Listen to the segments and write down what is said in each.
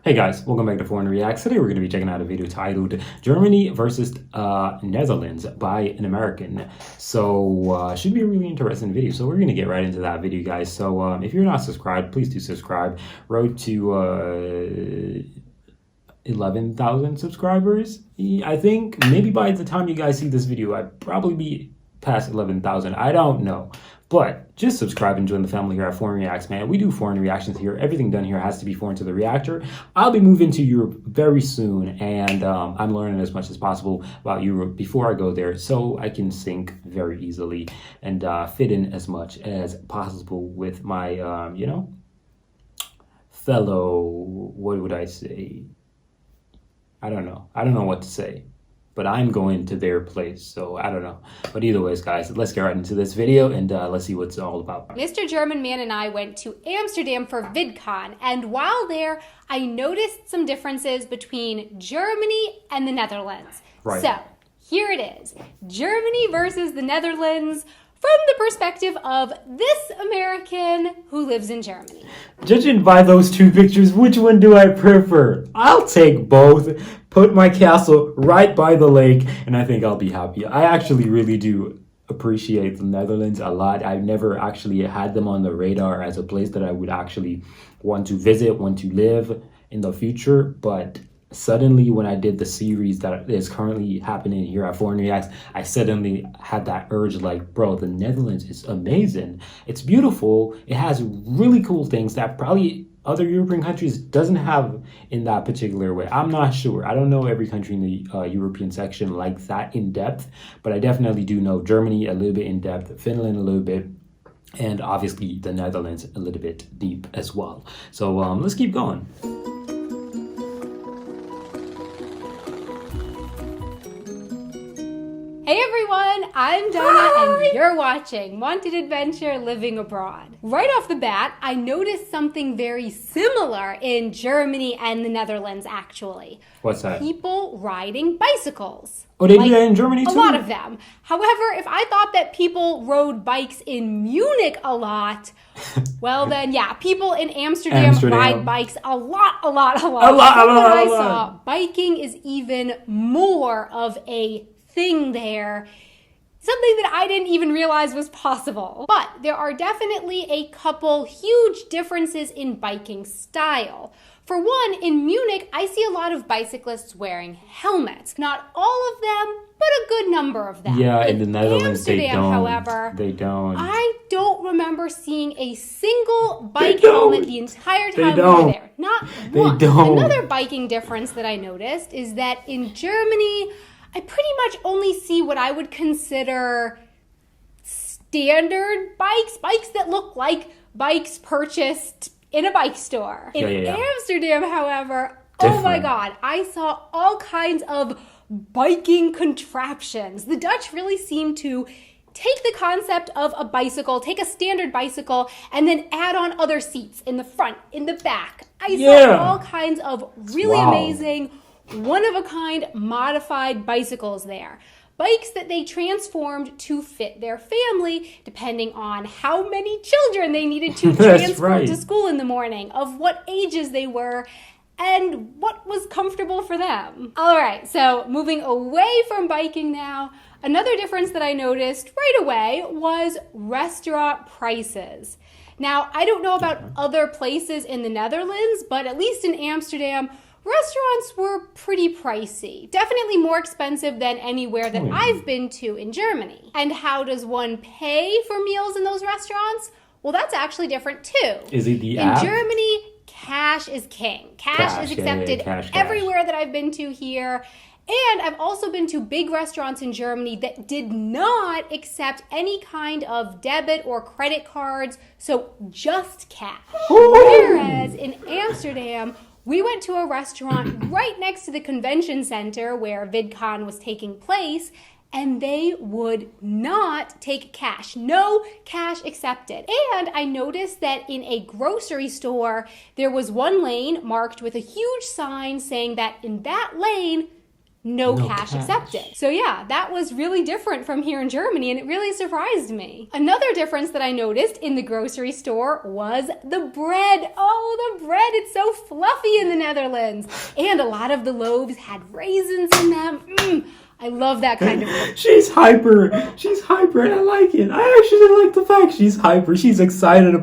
Hey guys, welcome back to Foreign Reacts. Today we're going to be checking out a video titled Germany versus Netherlands by an American. So should be a really interesting video. So we're going to get right into that video, guys. So if you're not subscribed, please do subscribe. Road to 11,000 subscribers. I think maybe by the time you guys see this video, I'd probably be past 11,000. I don't know. But just subscribe and join the family here at Foreign Reacts, man. We do foreign reactions here. Everything done here has to be foreign to the reactor. I'll be moving to Europe very soon, and I'm learning as much as possible about Europe before I go there so I can sync very easily and fit in as much as possible with my, fellow, what would I say? I don't know. I don't know what to say. But I'm going to their place, so I don't know. But either ways, guys, let's get right into this video and let's see what it's all about. Mr. German Man and I went to Amsterdam for VidCon, and while there, I noticed some differences between Germany and the Netherlands. Right. So, here it is. Germany versus the Netherlands from the perspective of this American who lives in Germany. Judging by those two pictures, which one do I prefer? I'll take both, put my castle right by the lake, and I think I'll be happy. I actually really do appreciate the Netherlands a lot. I've never actually had them on the radar as a place that I would actually want to visit, want to live in the future, but suddenly when I did the series that is currently happening here at Foreign Reacts, I suddenly had that urge like, bro, the Netherlands is amazing. It's beautiful. It has really cool things that probably other European countries doesn't have in that particular way. I'm not sure. I don't know every country in the European section like that in depth, but I definitely do know Germany a little bit in depth, Finland a little bit, and obviously the Netherlands a little bit deep as well. So let's keep going. Hey everyone, I'm Donna and you're watching Wanted Adventure Living Abroad. Right off the bat, I noticed something very similar in Germany and the Netherlands actually. What's that? People riding bicycles. Oh, they do that in Germany too? A lot of them. However, if I thought that people rode bikes in Munich a lot, well then, yeah, people in Amsterdam ride bikes a lot. I saw biking is even more of a thing there, something that I didn't even realize was possible. But there are definitely a couple huge differences in biking style. For one, in Munich, I see a lot of bicyclists wearing helmets. Not all of them, but a good number of them. Yeah, in the Netherlands, Amsterdam, they don't. However, they don't. I don't remember seeing a single bike helmet the entire time we were there. Not one. Another biking difference that I noticed is that in Germany, I pretty much only see what I would consider standard bikes that look like bikes purchased in a bike store. In Amsterdam, however, oh my God, I saw all kinds of biking contraptions. The Dutch really seem to take the concept of a bicycle, take a standard bicycle, and then add on other seats in the front, in the back. I saw all kinds of really amazing, one-of-a-kind modified bicycles there. Bikes that they transformed to fit their family, depending on how many children they needed to transport to school in the morning, of what ages they were, and what was comfortable for them. All right, so moving away from biking now, another difference that I noticed right away was restaurant prices. Now, I don't know about other places in the Netherlands, but at least in Amsterdam, restaurants were pretty pricey. Definitely more expensive than anywhere that I've been to in Germany. And how does one pay for meals in those restaurants? Well, that's actually different too. Is it the app? In Germany, cash is king. Cash is accepted everywhere that I've been to here. And I've also been to big restaurants in Germany that did not accept any kind of debit or credit cards, so just cash. Whereas in Amsterdam, we went to a restaurant right next to the convention center where VidCon was taking place, and they would not take cash. No cash accepted. And I noticed that in a grocery store, there was one lane marked with a huge sign saying that in that lane, no cash accepted. So yeah, that was really different from here in Germany, and it really surprised me. Another difference that I noticed in the grocery store was the bread. Oh, the bread, it's so fluffy in the Netherlands. And a lot of the loaves had raisins in them. I love that kind of bread. She's hyper, and I like it. I actually like the fact she's hyper. She's excited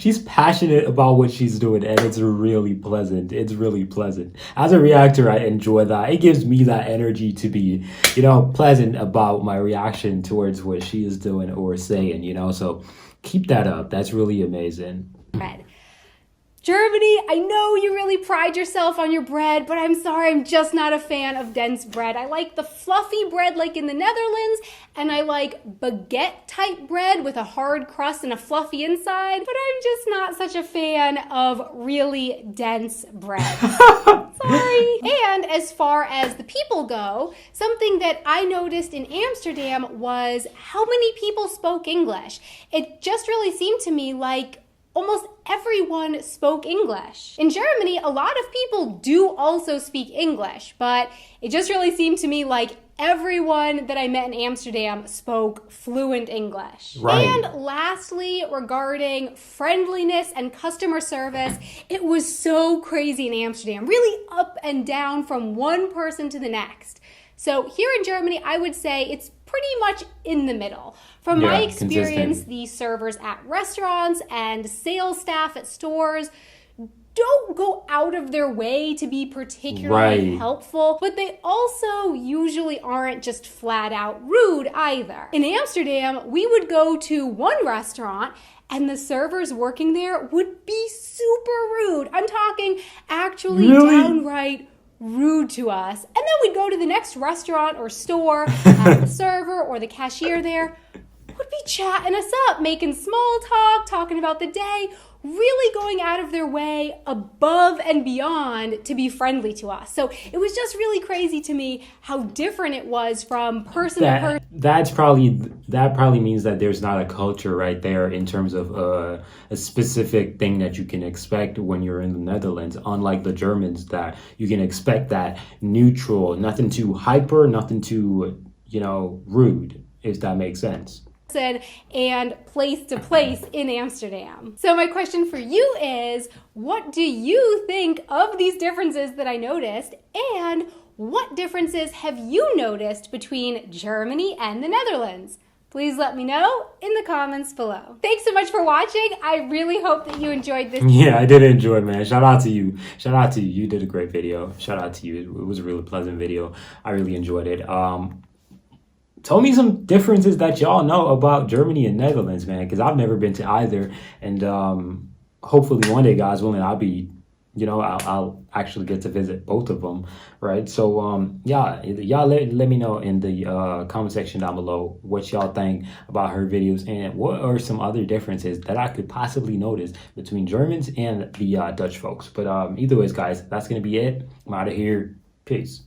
she's passionate about what she's doing, and it's really pleasant. It's really pleasant. As a reactor, I enjoy that. It gives me that energy to be, pleasant about my reaction towards what she is doing or saying, so keep that up. That's really amazing. Bread. Germany, I know you really pride yourself on your bread, but I'm sorry, I'm just not a fan of dense bread. I like the fluffy bread like in the Netherlands, and I like baguette type bread with a hard crust and a fluffy inside, but I'm just not such a fan of really dense bread. Sorry. And as far as the people go, something that I noticed in Amsterdam was how many people spoke English. It just really seemed to me like almost everyone spoke English. In Germany, a lot of people do also speak English, but it just really seemed to me like everyone that I met in Amsterdam spoke fluent English. Right. And lastly, regarding friendliness and customer service, it was so crazy in Amsterdam, really up and down from one person to the next. So here in Germany, I would say it's pretty much in the middle. From my experience, the servers at restaurants and sales staff at stores don't go out of their way to be particularly helpful, but they also usually aren't just flat out rude either. In Amsterdam, we would go to one restaurant and the servers working there would be super rude. I'm talking actually downright rude to us. And then we'd go to the next restaurant or store, and the server or the cashier there would be chatting us up, making small talk, talking about the day, really going out of their way above and beyond to be friendly to us. So it was just really crazy to me how different it was from person to person. That probably means that there's not a culture right there in terms of a specific thing that you can expect when you're in the Netherlands, unlike the Germans that you can expect that neutral, nothing too hyper, nothing too, rude, if that makes sense. And place to place in Amsterdam. So my question for you is, what do you think of these differences that I noticed, and what differences have you noticed between Germany and the Netherlands? Please let me know in the comments below. Thanks so much for watching. I really hope that you enjoyed this. Yeah, I did enjoy it, man. Shout out to you. You did a great video. Shout out to you. It was a really pleasant video. I really enjoyed it. Tell me some differences that y'all know about Germany and Netherlands, man, because I've never been to either. And hopefully one day, guys, I'll be, I'll actually get to visit both of them, right? So, y'all let me know in the comment section down below what y'all think about her videos and what are some other differences that I could possibly notice between Germans and the Dutch folks. But either ways, guys, that's going to be it. I'm out of here. Peace.